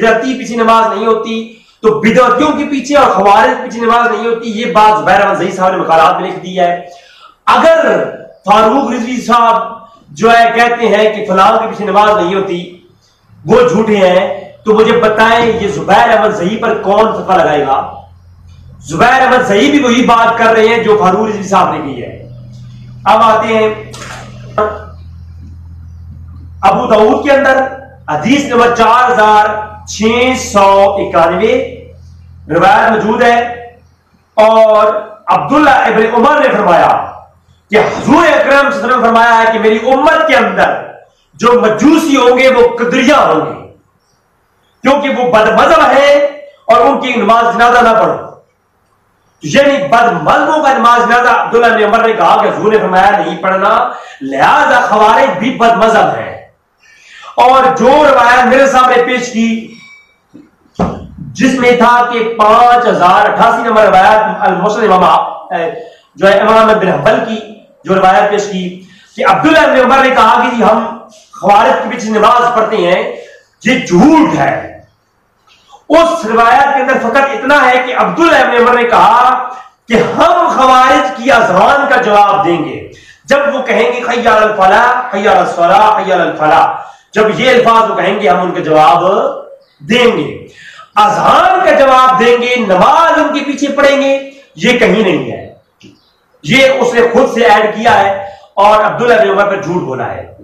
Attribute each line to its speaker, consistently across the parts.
Speaker 1: बिदअती पीछे नमाज नहीं होती, तो बिदअतियों के पीछे और खवारिज पीछे नमाज नहीं होती। ये बात ज़ुबैर अहमद ज़ही साहब ने मकालात में लिख दी है। अगर फारूक रिजवी साहब जो है कहते हैं कि फलां के पीछे नमाज नहीं होती, वो झूठे हैं, तो मुझे बताएं ये ज़ुबैर अहमद ज़ही पर कौन फतवा लगाएगा? ज़ुबैर अहमद ज़ही भी वही बात कर रहे हैं जो फारूक रिजवी साहब ने की है। अब आते हैं अबू दाऊद के अंदर हदीस नंबर 4691 रिवायत मौजूद है, और अब्दुल्ला इब्न उमर ने फरमाया कि हुजूर अकरम सल्लल्लाहु अलैहि वसल्लम ने फरमाया है कि मेरी उम्मत के अंदर जो मजूसी होंगे वो कदरिया होंगे, क्योंकि वो बदमज़हब है और उनकी नमाज जनाजा ना पढ़ो। यानी बदमज़हबों का नमाज जनाजा अब्दुल्ला इब्न उमर ने कहा कि हुजूर ने फरमाया नहीं पढ़ना, लिहाजा खवारिज भी बदमज़हब है। और जो रवायत मेरे सामने पेश की जिसमें था कि 5088 नंबर रवायत अल-मुस्नद जो है इमाम अहमद बिन हंबल की जो रवायत पेश की कि अब्दुल्ला इब्न उमर ने कहा कि जी हम खवारिज के पीछे नमाज पढ़ते हैं, ये झूठ है। उस रिवायत के अंदर फकत इतना है कि अब्दुल्ला इब्न उमर ने कहा कि हम खवारिज की अज़ान का जवाब देंगे जब वो कहेंगे हय्या अलल फलाह, हय्या अलस सलाह, हय्या अलल फलाह। जब ये अल्फाज वो कहेंगे हम उनका जवाब देंगे, अज़ान का जवाब देंगे, नमाज उनके पीछे पढ़ेंगे, ये कहीं नहीं है। ये उसने खुद से ऐड किया है और अब्दुल्ला इब्न उमर पर झूठ बोला है।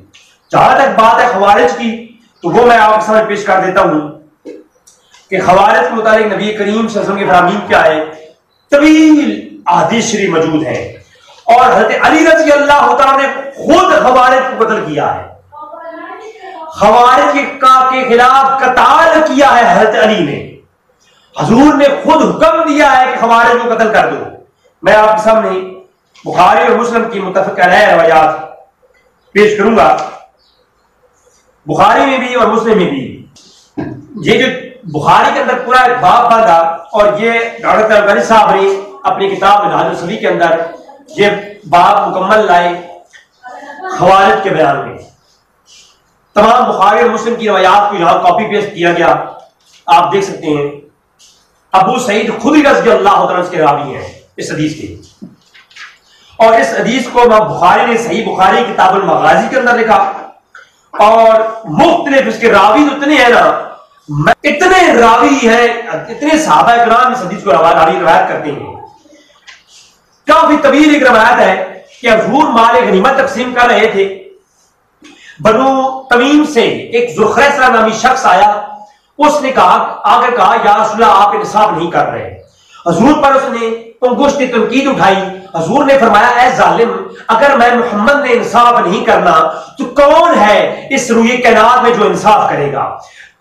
Speaker 1: जहां तक बात है खवारिज की, तो वो मैं आपके सामने पेश कर देता हूं कि खवारिज के मुतालिक नबी करीम सल्लल्लाहु अलैहि वसल्लम की फरमानी क्या है। तवील अहादीस शरीफ मौजूद है और हज़रत अली रज़ी अल्लाह तआला ने खुद खवारिज को कत्ल किया है। खवारिज के खिलाफ कताल किया है हज़रत अली ने। हुजूर ने खुद हुक्म दिया है कि खवारिज को कत्ल कर दो। मैं आपके सामने बुखारी और मुस्लिम की मुत्तफ़क़ अलैह रवायात पेश करूंगा, बुखारी में भी और मुस्लिम में भी। ये जो बुखारी के अंदर पूरा एक बाब बांधा और ये डॉक्टर अलगनी साहब ने अपनी किताब मिनहाजुस सली के अंदर ये बाब मुकम्मल लाए खवारिज के बयान में। तमाम बुखारी और मुस्लिम की रवायात को यहां कॉपी पेस्ट किया गया, आप देख सकते हैं। अबू सईद खुदरी रज़ी अल्लाह तआला के रावी हैं इस हदीस के, और इस हदीस को बुखारी ने सही बुखारी किताबुल मगाजी के अंदर लिखा, और मुख्तलिफ इसके रावी तो इतने हैं ना, इतने रावी हैं, इतने सहाबा इकराम इस हदीस को रवायत करते हैं। काफी तवील एक रवायत है कि हुजूर माल गनीमत तकसीम कर रहे थे, बनु तमीम से एक ज़ुल्खैसरा नामी शख्स आया, उसने कहा आकर कहा या रसूलल्लाह आप इंसाफ नहीं कर रहे। हुजूर पर उसने अंगुश्त तनकीद उठाई। हुजूर ने फरमाया ऐ जालिम, अगर मैं मोहम्मद ने इंसाफ नहीं करना तो कौन है इस रूए कायनात में जो इंसाफ करेगा।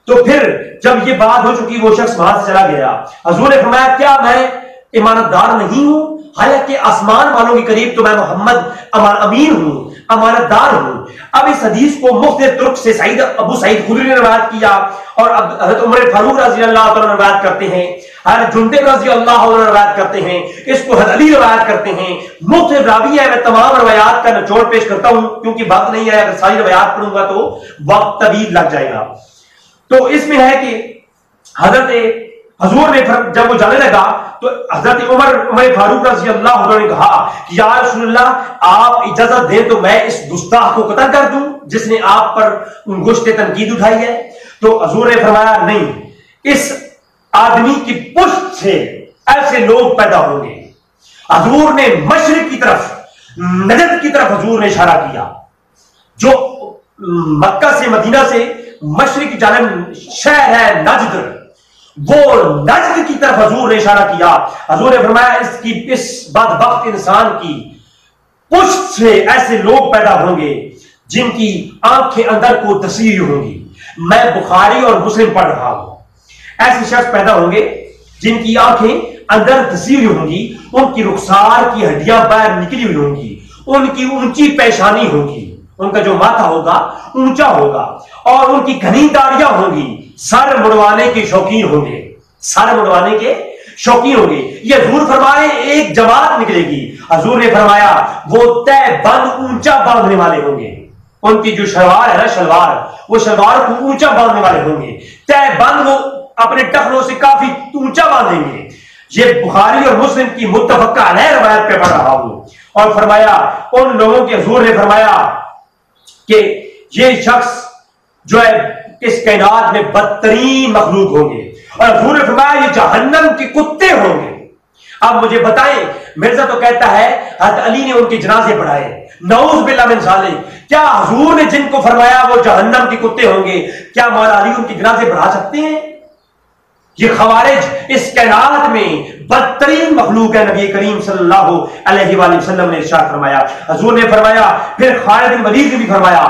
Speaker 1: तो फिर जब ये बात हो चुकी वो शख्स वहां से चला गया। हुजूर ने फरमाया क्या मैं ईमानदार नहीं हूं? हालांकि आसमान वालों के करीब तो मैं मोहम्मद अमीन हूं, अमानतदार हूं। अब इस हदीस को मुख्तलिफ तुर्क से सईद अबू सईद खुदरी ने रवायत किया, और हज़रत उमर फारूक रज़ी अल्लाह तआला रवायत करते हैं, हज़रत जुंदब रज़ी अल्लाह तआला रवायत करते हैं, इसको हज़रत अली रवायत करते हैं। मुख्तलिफ रावी है। मैं तमाम रवायात का निचोड़ पेश करता हूं क्योंकि वक्त नहीं है, अगर सारी रवायात पढ़ूंगा तो वक्त तवील लग जाएगा। तो इसमें है कि हजरत हुजूर ने जब वो जाने लगा तो हजरत उमर फारूक रज़ी अल्लाह तआला ने कहा कि या रसूलल्लाह आप इजाजत दें तो मैं इस गुस्ताख को कत्ल कर दूं जिसने आप पर अंगुश्त तनकीद उठाई है। तो हुजूर ने फरमाया नहीं, इस आदमी की पुष्ट से ऐसे लोग पैदा होंगे। हुजूर ने मशरिक की तरफ, नजद की तरफ हुजूर ने इशारा किया, जो मक्का से मदीना से मशरिक की जानिब शहर है नजद, वो नजद की तरफ हुजूर ने इशारा किया। हुजूर ने फरमाया इसकी इस बदबख्त इंसान की पुष्ट से ऐसे लोग पैदा होंगे जिनकी आंखें अंदर को तस्वीर होंगी। मैं बुखारी और मुस्लिम पढ़ रहा हूं। ऐसे शख्स पैदा होंगे जिनकी आंखें अंदर तस्वीर होंगी, उनकी रुखसार की हड्डियां बाहर निकली हुई होंगी, उनकी ऊंची पेशानी होगी, उनका जो माथा होगा ऊंचा होगा, और उनकी घनी दाढ़ियां होंगी, सर मुड़वाने के शौकीन होंगे, सर मुड़वाने के शौकीन होंगे। ये हुजूर फरमाए एक जमात निकलेगी। हुजूर ने फरमाया वो तय बंद ऊंचा बांधने वाले होंगे, उनकी जो शलवार है ना, शलवार, वो शलवार को ऊंचा बांधने वाले होंगे, तय बंद वो अपने टखनों से काफी ऊंचा बांधेंगे। ये बुखारी और मुस्लिम की मुत्तफक़ा अलैह रवायत पे पढ़ रहा हूं। और फरमाया उन लोगों के हुजूर ने फरमाया कि ये शख्स जो है इस कायनात में बदतरीन मखलूक होंगे, और हुजूर ने फरमाया ये जहन्नम के कुत्ते होंगे। अब मुझे बताएं, मिर्जा तो कहता है हज़रत अली ने उनके जनाजे पढ़ाए, नऊज़ बिल्लाह मिन ज़ालिक, क्या हुजूर ने जिनको फरमाया वो जहन्नम के कुत्ते होंगे, क्या मौला अली उनके जनाजे पढ़ा सकते हैं? ये खवारिज इस कायनात में बदतरीन मखलूक है। नबी करीम सल्लल्लाहु अलैहि वसल्लम ने इरशाद फरमाया, हुजूर ने फरमाया, फिर खालिद बिन वलीद ने भी फरमाया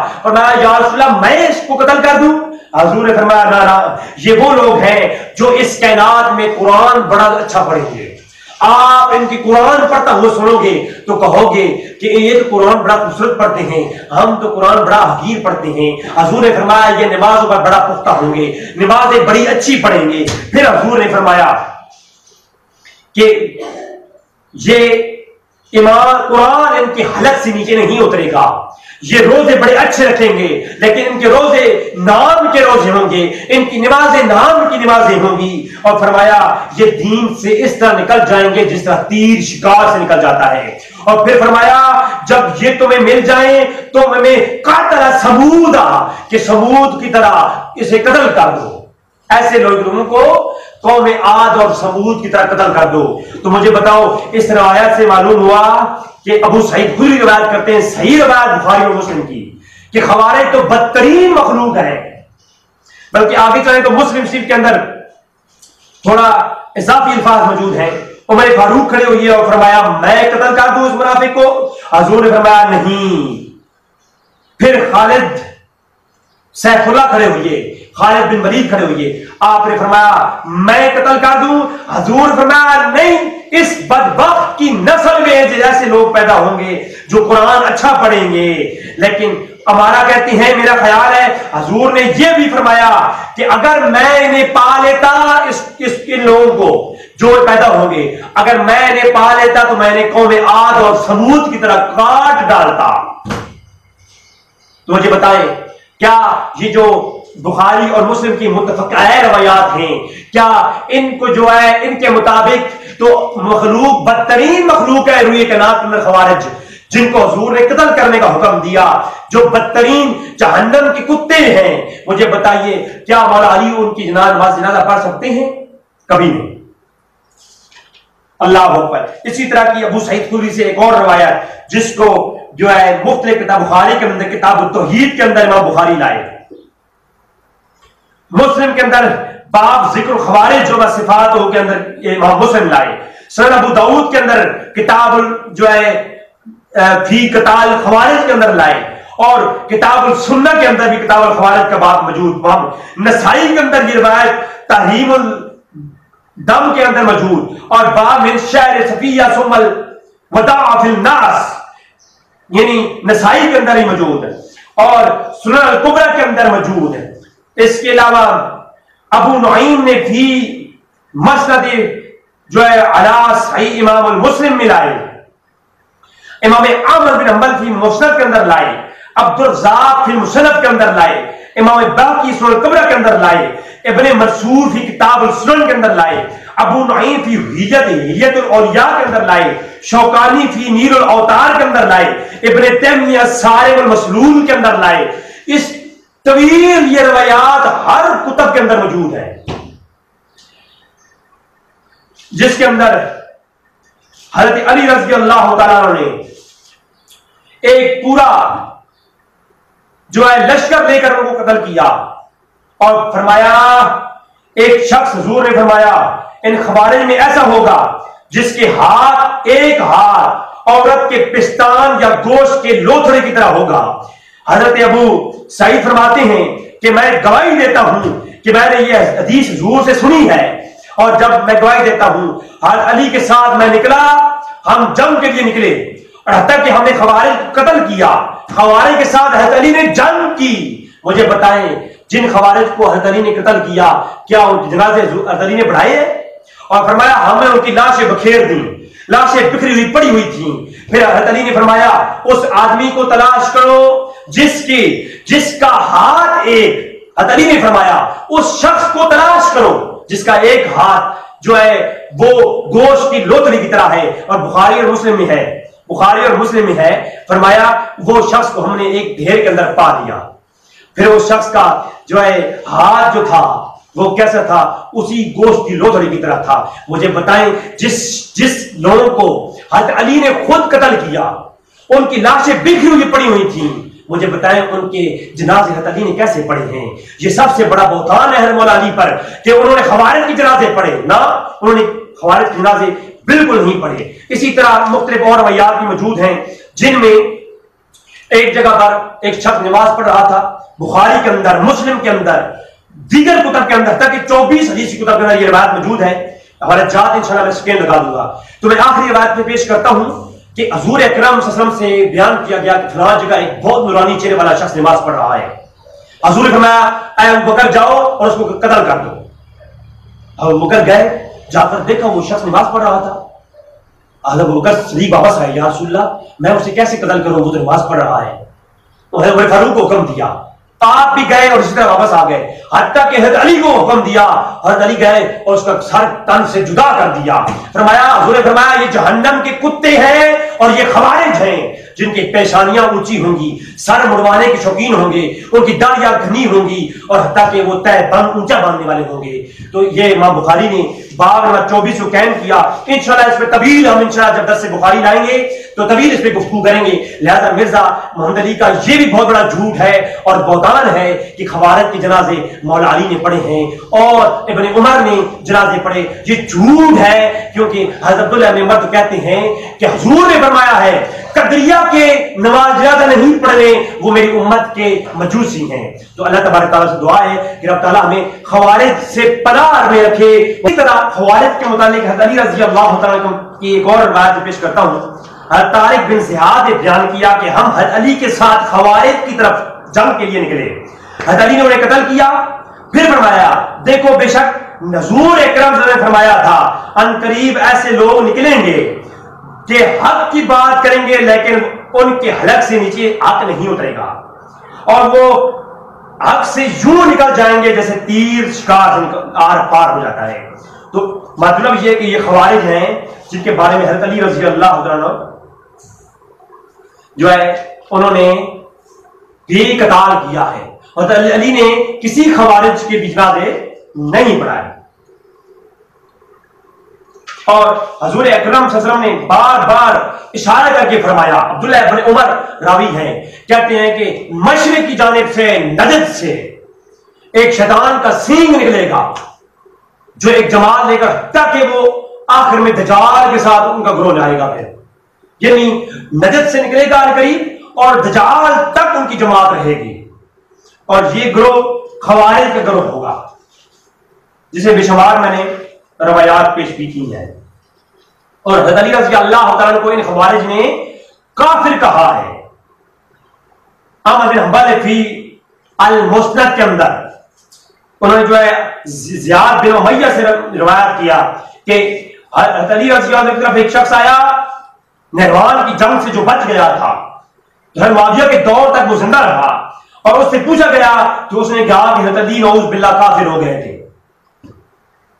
Speaker 1: या रसूलल्लाह मैं इसको कत्ल कर दूं? हुजूर ने फरमाया ना ना, ये वो लोग हैं जो इस कायनात में कुरान बड़ा अच्छा पढ़ेंगे। आप इनकी कुरान पढ़ता हुआ सुनोगे तो कहोगे कि ये तो कुरान बड़ा खूबसूरत पढ़ते हैं, हम तो कुरान बड़ा हकीर पढ़ते हैं। हुजूर ने फरमाया ये नमाजों पर बड़ा पुख्ता होंगे, नमाजें बड़ी अच्छी पढ़ेंगे। फिर हुजूर ने फरमाया कि ये ईमान कुरान इनके हलक से नीचे नहीं उतरेगा, ये रोजे बड़े अच्छे रखेंगे, लेकिन इनके रोजे नाम के रोजे होंगे, इनकी नमाजें नाम की नमाजें होंगी। और फरमाया ये दीन से इस तरह निकल जाएंगे जिस तरह तीर शिकार से निकल जाता है। और फिर फरमाया जब ये तुम्हें मिल जाए तो हमें कातला समूदा कि समूद की तरह इसे कत्ल कर दो। ऐसे लोगों को कौम आद और समूद की तरह कत्ल कर दो। तो मुझे बताओ, इस रवायत से मालूम हुआ कि अबू सईद खुदरी रवायत करते हैं, सही रवायत बुखारी और मुस्लिम की, कि खवारिज तो बदतरीन मखलूक है। बल्कि आगे चले तो मुस्लिम शरीफ के अंदर थोड़ा इजाफी अल्फाज मौजूद है। उमर फारूक खड़े हुए और फरमाया मैं कत्ल कर दूं इस मुनाफिक को? हुजूर ने फरमाया नहीं। फिर खालिद सैफुल्लाह खड़े हुए, खालिद बिन वलीद खड़े हुए, आपने फरमाया मैं कत्ल कर दूं? हुजूर फरमाया नहीं, इस बदबख्त की नस्ल में जैसे लोग पैदा होंगे जो कुरान अच्छा पढ़ेंगे। लेकिन हमारा कहती है, मेरा ख्याल है हुजूर ने यह भी फरमाया कि अगर मैं इन्हें पा लेता, इन लोगों को जो पैदा होंगे, अगर मैं इन्हें पा लेता तो मैं इन्हें कौम आद और समूद की तरह काट डालता। तो मुझे बताएं, क्या ये जो बुखारी और मुस्लिम की मुत्तफ़क़ा रवायात हैं, क्या इनको जो है इनके मुताबिक तो मखलूक बदतरीन मखलूक है रुए कायनात में खवारिज, जिनको हुजूर ने कत्ल करने का हुक्म दिया, जो बदतरीन जहन्नम के कुत्ते हैं। मुझे बताइए, क्या मौला अली उनकी जनाजा पढ़ सकते हैं? कभी नहीं। अल्लाह अकबर। इसी तरह की अबू सईद खुदरी से एक और रवायत, जिसको जो है मुख्तलिफ किताब बुखारी के अंदर किताब तौहीद के अंदर इमाम बुखारी लाए, मुस्लिम के अंदर बाब जिक्र खवारिज व सिफात के अंदर इमाम मुस्लिम लाए, सुनन अबू दाऊद के अंदर किताब जो है फी कताल खवारिज के अंदर लाए, और किताब सुन्ना के अंदर भी किताब खवारिज का बाब मौजूद, नसाई के अंदर ये रिवायत तहरीमुल दम के अंदर मौजूद, और बाब मिन शहर सफिया सुमल वदा फिल नास यानी नसाई के अंदर ही मौजूद है, और सुनन अल कुबरा के अंदर मौजूद है। इसके अलावा अबू नुईम ने भी मसनद जो है अला सहीह इमाम अल मुस्लिम में लाए, इमाम अहमद बिन हंबल की मुस्नद के अंदर लाए, अब्दुल रज़्ज़ाक़ फिल मुसन्नफ़ के अंदर लाए, इमाम बाकी सुनन कुबरा के अंदर लाए, इब्ने मंसूर फी किताब अल सुनन के अंदर लाए, अबू नुईम फी हिलियतुल औलिया के अंदर लाए, शौकानी फी नीरुल औतार के अंदर लाए, इब्ने तैमिया सारिम अल मसलूल के अंदर लाए। इस तवील ये रवायात हर कुतब के अंदर मौजूद है, जिसके अंदर हज़रत अली रज़ी अल्लाह तआला अन्हु ने एक पूरा जो है लश्कर लेकर उनको कत्ल किया, और फरमाया एक शख्स हुजूर ने फरमाया इन खवारिज में ऐसा होगा जिसके हाथ एक हाथ औरत के पिस्तान या गोश्त के लोथड़े की तरह होगा। हजरत अबू सईद फरमाते हैं कि मैं गवाही देता हूं कि मैंने ये हदीस हुजूर से सुनी है, और जब मैं गवाही देता हूं हज़रत अली के साथ मैं निकला, हम जंग के लिए निकले, और हत्ता कि हमने खवारिज को कत्ल किया, खवारिज के साथ हज़रत अली ने जंग की। मुझे बताएं, जिन खवारिज को हज़रत अली ने कत्ल किया, क्या उनके जनाजे हज़रत अली ने बढ़ाए? और फरमाया हमने उनकी लाशें बखेर दी, लाशें बिखरी हुई पड़ी हुई थी। फिर हज़रत अली ने फरमाया उस आदमी को तलाश करो جس کا ہاتھ ایک، حضرت علی نے فرمایا اس شخص کو تلاش کرو جس کا ایک ہاتھ جو ہے وہ گوشت کی لوتھڑی کی طرح ہے، اور بخاری اور مسلم میں ہے، بخاری اور مسلم میں ہے، فرمایا وہ شخص کو ہم نے ایک ڈھیر کے اندر پا لیا۔ پھر اس شخص کا جو ہے ہاتھ جو تھا وہ کیسا تھا؟ اسی گوشت کی لوتھڑی کی طرح تھا۔ مجھے بتائیں جس لوگوں کو حضرت علی نے خود قتل کیا، ان کی لاشیں بکھری ہوئی پڑی ہوئی تھیں، مجھے بتائیں ان کے جنازے حضرت علی نے کیسے پڑھے ہیں؟ یہ سب سے بڑا بہتان ہے مولا علی پر کہ انہوں نے خوارج کے جنازے پڑھے نہ، انہوں نے خوارج کے جنازے بالکل نہیں پڑھے۔ اسی طرح مختلف اور روایات بھی موجود ہیں جن میں ایک جگہ پر ایک شخص نماز پڑھ رہا تھا، بخاری کے اندر، مسلم کے اندر، دیگر کتب کے اندر تک 24 حدیثی کتب کے اندر یہ روایت موجود ہے۔ ہمارے جات انشاءاللہ میں اسکرین لگا دوں گا۔ تو میں آخری روایت میں پیش کرتا ہوں کہ حضور اکرم صلی اللہ علیہ وسلم سے بیان کیا گیا کہ فلاں جگہ ایک بہت نورانی چہرے والا شخص نماز پڑھ رہا ہے۔ حضور نے فرمایا اے ابو بکر جاؤ اور اس کو قتل کر دو۔ ابو بکر گئے، جا کر دیکھا وہ شخص نماز پڑھ رہا تھا۔ ابو بکر صدیق واپس آئے، یا رسول اللہ میں اسے کیسے قتل کروں، وہ تو نماز پڑھ رہا ہے۔ حضرت فاروق کو حکم دیا، آپ بھی گئے اور اسی طرح واپس آ گئے، حتیٰ کہ حضرت علی کو حکم دیا، حضرت علی گئے اور اس کا سر تن سے جدا کر دیا۔ فرمایا، حضور نے فرمایا یہ جہنم کے کتے ہیں اور یہ خوارج ہیں جن کی پیشانیاں اونچی ہوں گی، سر مڑوانے کے شوقین ہوں گے، ان کی داڑیاں گھنی ہوں گی اور حتیٰ کہ وہ تہ بند اونچا باندھنے والے ہوں گے۔ تو یہ امام بخاری نے باب نمبر 24 کو قائم کیا۔ انشاءاللہ اس پہ طویل ہم انشاءاللہ جب درس بخاری لائیں گے تو طویل اس پہ گفتگو کریں گے۔ لہذا مرزا محمد علی کا یہ بھی بہت بڑا جھوٹ ہے اور بہتان ہے کہ خوارج کے جنازے مولا علی نے پڑھے ہیں اور ابن عمر نے جنازے پڑھے، یہ جھوٹ ہے، کیونکہ حضرت عبداللہ بن عمر تو کہتے ہیں کہ حضور نے فرمایا ہے قدریہ کے نماز جنازہ نہیں پڑھنے، وہ میری امت کے مجوسی ہیں۔ تو اللہ تبارک تعالیٰ سے دعا ہے کہ رب تعالیٰ ہمیں خوارج سے پناہ میں رکھے۔ اسی طرح خوارج کے متعلق حضرت علی رضی اللہ تعالیٰ کی ایک اور روایت پیش کرتا ہوں۔ حضرت طارق بن زیاد نے بیان کیا کہ ہم حضرت علی کے ساتھ خوارج کی طرف جنگ کے لیے نکلے، حضرت علی نے انہیں قتل کیا، پھر فرمایا دیکھو بے شک حضور اکرم صلی اللہ علیہ وسلم نے فرمایا تھا ان قریب ایسے لوگ نکلیں گے کہ حق کی بات کریں گے لیکن ان کے حلق سے نیچے حق نہیں اترے گا، اور وہ حق سے یوں نکل جائیں گے جیسے تیر شکار آر پار ہو جاتا ہے۔ تو مطلب یہ کہ یہ خوارج ہیں جن کے بارے میں حضرت علی رضی اللہ عنہ جو ہے انہوں نے بھی قتال کیا ہے، حضرت علی نے کسی خوارج کے بھی جنازے نہیں پڑھائے۔ اور حضور اکرم صلی اللہ علیہ وسلم نے بار بار اشارہ کر کے فرمایا، عبداللہ بن عمر راوی ہیں، کہتے ہیں کہ مشرق کی جانب سے نجد سے ایک شیطان کا سینگ نکلے گا جو ایک جماعت لے کر تاکہ وہ آخر میں دجال کے ساتھ ان کا گروہ جائے گا، پھر یعنی نجد سے نکلے گا قریب اور دجال تک ان کی جماعت رہے گی، اور یہ گروہ خوارج کا گروہ ہوگا جسے بے شمار میں نے روایات پیش کی ہیں۔ اور حضرت علی رضی اللہ تعالیٰ کو ان خوارج نے کافر کہا ہے۔ احمد بن حنبل فی المسند کے اندر انہوں نے جو ہے زیاد بن امیہ سے روایت کیا کہ حضرت علی رضی اللہ کی طرف ایک شخص آیا نہروان کی جنگ سے جو بچ گیا تھا، حضرت معاویہ کے دور تک وہ زندہ رہا، اور اس سے پوچھا گیا تو اس نے کہا کہ حضرت علی نعوذ باللہ کافر ہو گئے تھے۔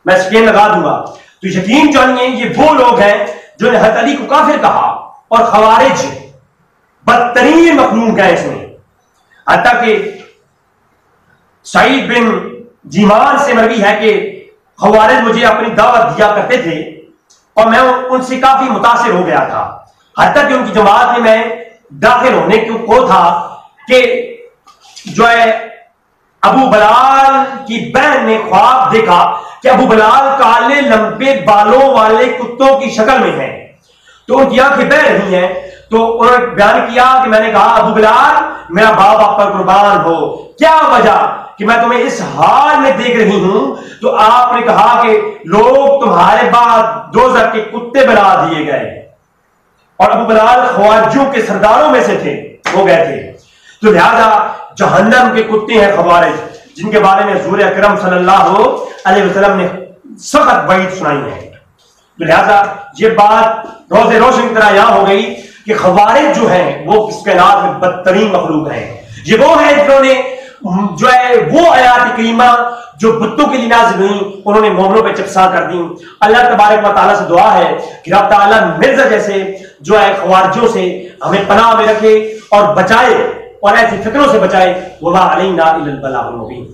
Speaker 1: میں اسکرین لگا دوں گا۔ تو یقین جانیے یہ وہ لوگ ہیں جو نے حضرت علی کو کافر کہا، اور خوارج بدترین مخلوق ہے اس میں۔ حتیٰ کہ سعید بن جیمان سے مروی ہے کہ خوارج مجھے اپنی دعوت دیا کرتے تھے اور میں ان سے کافی متاثر ہو گیا تھا، حتیٰ کہ ان کی جماعت میں میں داخل ہونے کو تھا کہ جو ہے ابو بلال کی بہن نے خواب دیکھا کہ ابو بلال کالے لمبے بالوں والے کتوں کی شکل میں ہیں، تو ان کی آنکھیں بہ رہی ہیں۔ تو انہوں نے بیان کیا کہ میں نے کہا ابو بلال میرا باپ آپ پر قربان ہو، کیا وجہ کہ میں تمہیں اس حال میں دیکھ رہی ہوں؟ تو آپ نے کہا کہ لوگ تمہارے بعد دوزخ کے کتے بنا دیے گئے، اور ابو بلال خوارجوں کے سرداروں میں سے تھے، ہو گئے تھے۔ تو لہذا جہنم کے کتے ہیں خوارج، جن کے بارے میں حضور اکرم صلی اللہ علیہ وسلم نے سخت وعید سنائی ہے۔ تو لہذا یہ بات روز روشن کی طرح یہاں ہو گئی کہ خوارج جو ہیں وہ اس کائنات میں بدترین مخلوق ہیں. یہ وہ ہیں جنہوں نے جو ہے وہ آیات کریمہ جو بتوں کے لیے نازل ہوئی انہوں نے مومنوں پہ چپسا کر دی. اللہ تبارک و تعالیٰ سے دعا ہے کہ رب تعالیٰ مرزا جیسے جو ہے خوارجوں سے ہمیں پناہ میں رکھے اور بچائے اور ایسی فکروں سے بچائے. وما علینا الا البلاغ المبین.